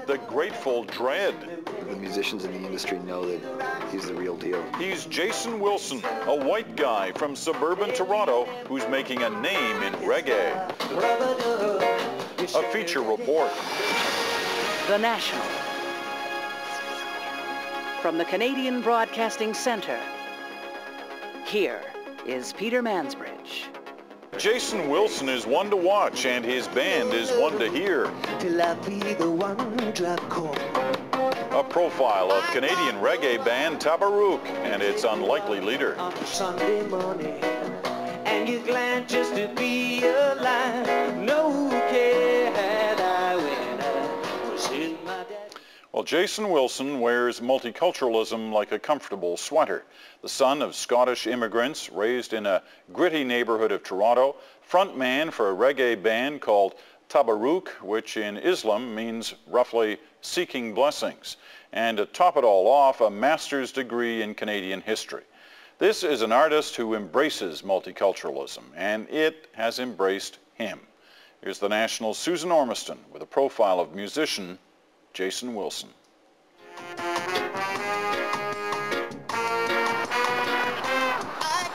the Grateful Dread. The musicians in the industry know that he's the real deal. He's Jason Wilson, a white guy from suburban Toronto who's making a name in reggae. A feature report. The National. From the Canadian Broadcasting Centre, here is Peter Mansbridge. Jason Wilson is one to watch, and his band is one to hear. A profile of Canadian reggae band Tabarruk and its unlikely leader. Sunday morning, and you're glad just to be alive. No care had I when I was in my dad. Well, Jason Wilson wears multiculturalism like a comfortable sweater. The son of Scottish immigrants raised in a gritty neighborhood of Toronto, frontman for a reggae band called Tabarruk, which in Islam means roughly seeking blessings. And to top it all off, a master's degree in Canadian history. This is an artist who embraces multiculturalism, and it has embraced him. Here's the National's Susan Ormiston with a profile of musician Jason Wilson. I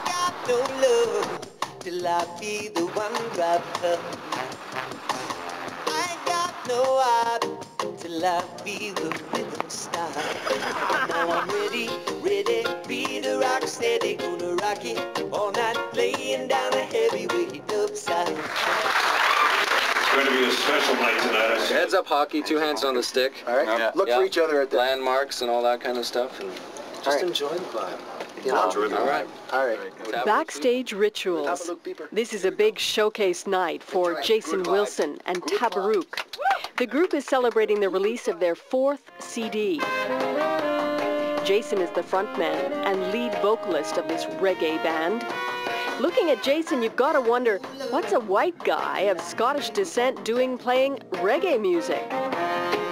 got no love till I be the one wrapped up. I got no heart till I be the rhythm star. Now I'm ready, be the rock steady, gonna rock it all night, laying down a heavyweight upside. It's going to be a special night tonight. Heads up hockey, 2 hands on the stick. All right, yeah. Look for each other at the... Landmarks and all that kind of stuff, and just enjoy the vibe. You know? All right. All right. Backstage Rituals. This is a big showcase night for Jason Wilson and Tabarruk. The group is celebrating the release of their 4th CD. Jason is the frontman and lead vocalist of this reggae band. Looking at Jason, you've got to wonder, what's a white guy of Scottish descent doing playing reggae music?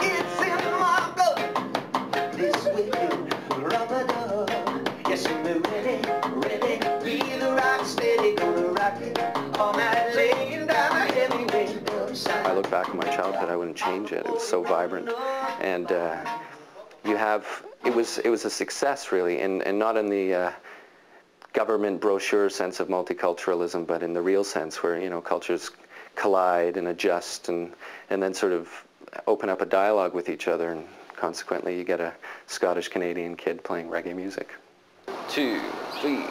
It's in my blood. This will rubber dub. Yes, I'm ready, be the rock steady, gonna rock it all night, laying down a heavyweight upside. I look back at my childhood, I wouldn't change it. It was so vibrant, and it was a success really, and not in the government brochure sense of multiculturalism, but in the real sense where, you know, cultures collide and adjust and then sort of open up a dialogue with each other, and consequently you get a Scottish Canadian kid playing reggae music. 2, 3.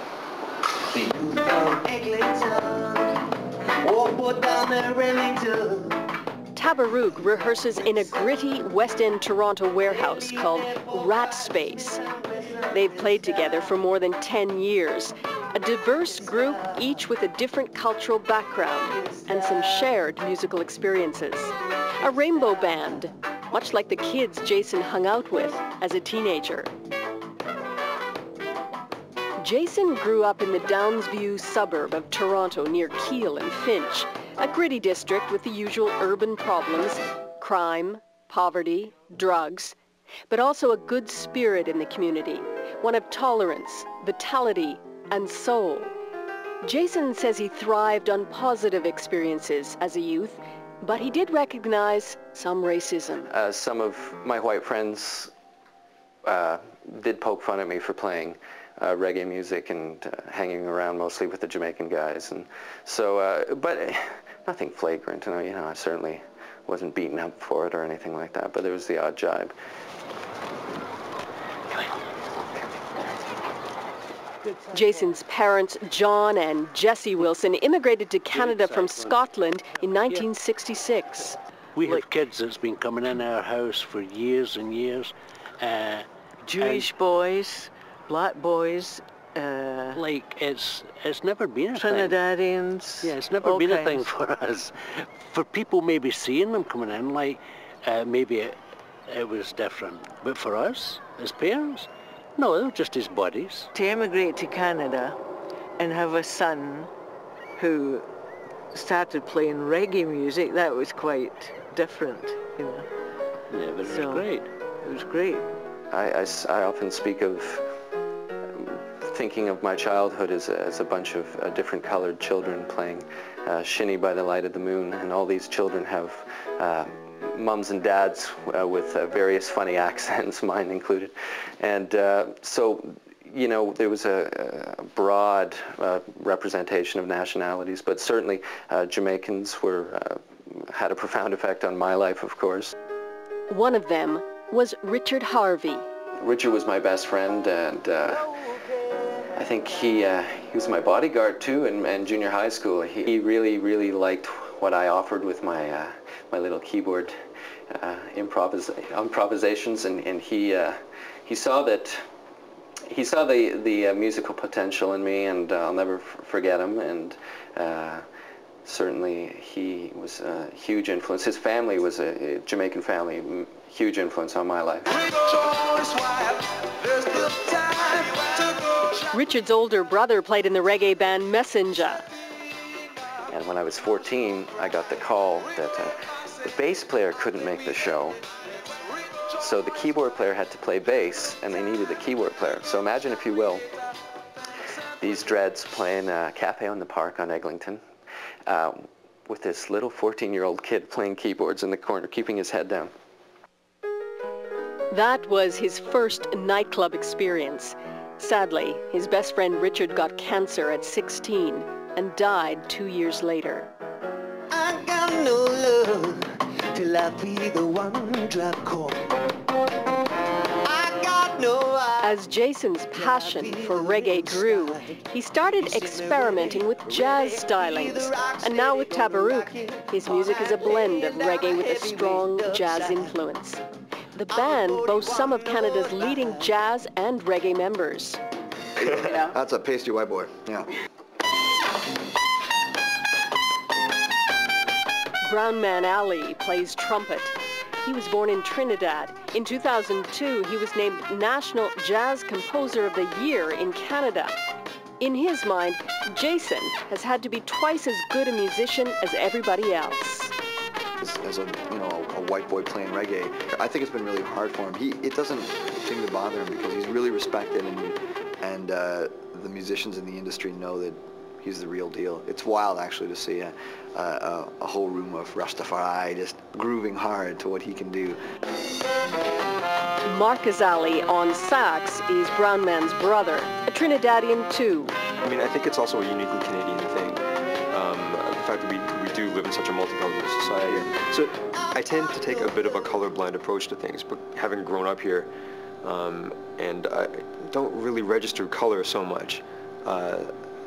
Tabarruk rehearses in a gritty West End Toronto warehouse called Rat Space. They've played together for more than 10 years. A diverse group, each with a different cultural background and some shared musical experiences. A rainbow band, much like the kids Jason hung out with as a teenager. Jason grew up in the Downsview suburb of Toronto near Keele and Finch, a gritty district with the usual urban problems, crime, poverty, drugs, but also a good spirit in the community, one of tolerance, vitality, and soul. Jason says he thrived on positive experiences as a youth, but he did recognize some racism. Some of my white friends did poke fun at me for playing reggae music and hanging around mostly with the Jamaican guys, and so, but nothing flagrant. You know, I certainly wasn't beaten up for it or anything like that, but there was the odd jibe. Jason's parents, John and Jessie Wilson, immigrated to Canada from Scotland in 1966. We have kids that's been coming in our house for years and years. Jewish boys, black boys, like it's never been a Trinidadians. thing. Yeah, it's never been a thing for us. For people maybe seeing them coming in, like maybe it was different. But for us, as parents, no, they were just his buddies. To emigrate to Canada and have a son who started playing reggae music, that was quite different, you know. Yeah, but it was great. It was great. I often speak of thinking of my childhood as a bunch of different colored children playing Shinny by the Light of the Moon, and all these children have mums and dads with various funny accents, mine included. And so, you know, there was a broad representation of nationalities, but certainly Jamaicans had a profound effect on my life, of course. One of them was Richard Harvey. Richard was my best friend, and I think he was my bodyguard too in junior high school. He really, really liked what I offered with my my little keyboard improvisations, and he saw that. He saw the musical potential in me, and I'll never forget him. And certainly he was a huge influence. His family was a Jamaican family, huge influence on my life. Richard's older brother played in the reggae band Messenger. And when I was 14, I got the call that the bass player couldn't make the show. So the keyboard player had to play bass, and they needed a keyboard player. So imagine, if you will, these dreads playing Cafe on the Park on Eglinton with this little 14-year-old kid playing keyboards in the corner, keeping his head down. That was his first nightclub experience. Sadly, his best friend Richard got cancer at 16 and died 2 years later. I got no love till I be the one drop call. I got no eyes. As Jason's passion for reggae grew, he started experimenting with jazz stylings. And now with Tabarruk, his music is a blend of reggae with a strong jazz influence. The band boasts some of Canada's leading jazz and reggae members. Yeah. That's a pasty white boy, yeah. Brown Man Ali plays trumpet. He was born in Trinidad. In 2002, he was named National Jazz Composer of the Year in Canada. In his mind, Jason has had to be twice as good a musician as everybody else. As a white boy playing reggae, I think it's been really hard for him. It doesn't seem to bother him because he's really respected, and the musicians in the industry know that he's the real deal. It's wild, actually, to see a whole room of Rastafari just grooving hard to what he can do. Mark Azali on sax is Brown Man's brother, a Trinidadian too. I mean, I think it's also a uniquely Canadian thing. The fact that we do live in such a multicultural society. So I tend to take a bit of a colorblind approach to things, but having grown up here, and I don't really register color so much.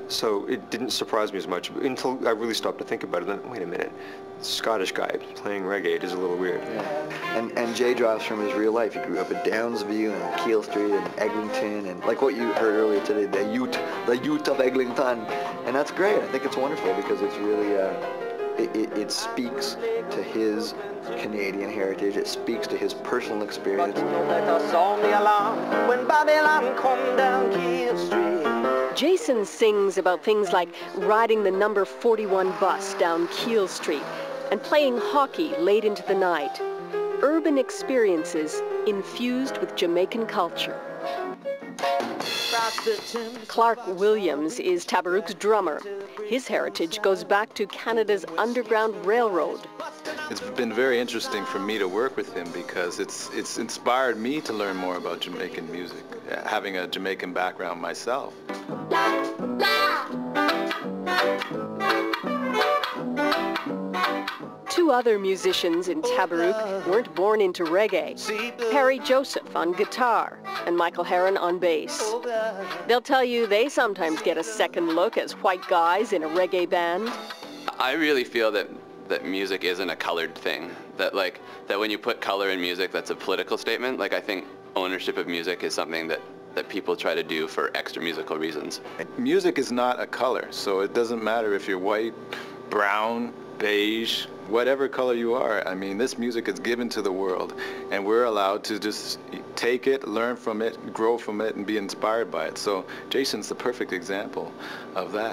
So it didn't surprise me as much until I really stopped to think about it. Then, wait a minute, Scottish guy playing reggae, it is a little weird. Yeah. And Jay draws from his real life. He grew up at Downsview and Keele Street and Eglinton, and like what you heard earlier today, the youth of Eglinton, and that's great. I think it's wonderful because it's really it speaks to his Canadian heritage. It speaks to his personal experience. Jason sings about things like riding the number 41 bus down Keele Street and playing hockey late into the night. Urban experiences infused with Jamaican culture. Clark Williams is Tabarruk's drummer. His heritage goes back to Canada's Underground Railroad. It's been very interesting for me to work with him because it's inspired me to learn more about Jamaican music, having a Jamaican background myself. Two other musicians in Tabarruk weren't born into reggae. Harry Joseph on guitar and Michael Heron on bass. They'll tell you they sometimes get a second look as white guys in a reggae band. I really feel that music isn't a colored thing. That when you put color in music, that's a political statement. Like, I think ownership of music is something that people try to do for extra musical reasons. Music is not a color, so it doesn't matter if you're white, brown, beige, whatever color you are. I mean, this music is given to the world, and we're allowed to just take it, learn from it, grow from it, and be inspired by it. So Jason's the perfect example of that.